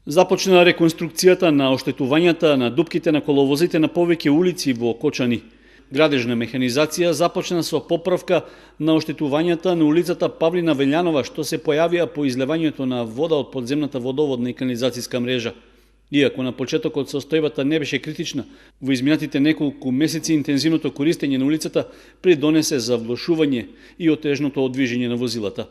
Започна реконструкцијата на оштетувањата на дупките на коловозите на повеќе улици во Кочани. Градежна механизација започна со поправка на оштетувањата на улицата Павлина Велјанова, што се појавија по излевањето на вода од подземната водоводна и канализацијска мрежа. Иако на почетокот состојбата не беше критична, во изминатите неколку месеци интензивното користење на улицата придонесе за влошување и отежното одвижење на возилата.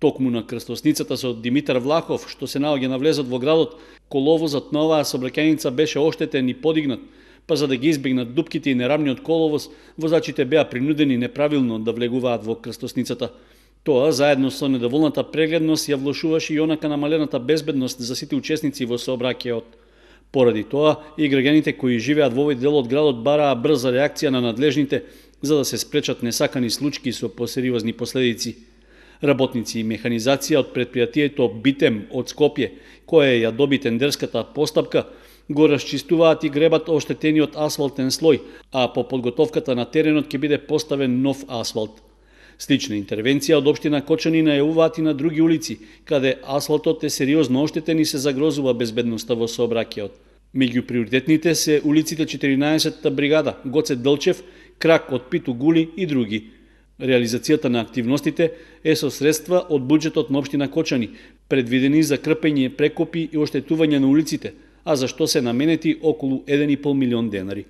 Токму на крстосницата со Димитар Влахов, што се наоѓа на влезот во градот, коловозот на оваа сообраќајница беше оштетен и подигнат, па за да ги избегнат дупките и нерамниот коловоз, возачите беа принудени неправилно да влегуваат во крстосницата. Тоа, заедно со недоволната прегледност, ја влошуваше и онака намалената безбедност за сите учесници во сообраќајот. Поради тоа, и граѓаните кои живеат во овој дел од градот бараа брза реакција на надлежните за да се спречат несакани случаи со посериозни последици. Работници и механизација од предпријатието Битем од Скопје, кое ја доби тендерската постапка, го расчистуваат и гребат оштетениот асфалтен слој, а по подготовката на теренот ќе биде поставен нов асфалт. Слична интервенција од општина Кочани најавуваат и на други улици, каде асфалтот е сериозно оштетен и се загрозува безбедноста во сообраќајот. Меѓу приоритетните се улиците 14-та бригада, Гоце Делчев, Крак од Питу Гули и други. Реализацијата на активностите е со средства од буџетот на општина Кочани, предвидени за крпење прекопи и оштетување на улиците, а за што се наменети околу 1,5 милион денари.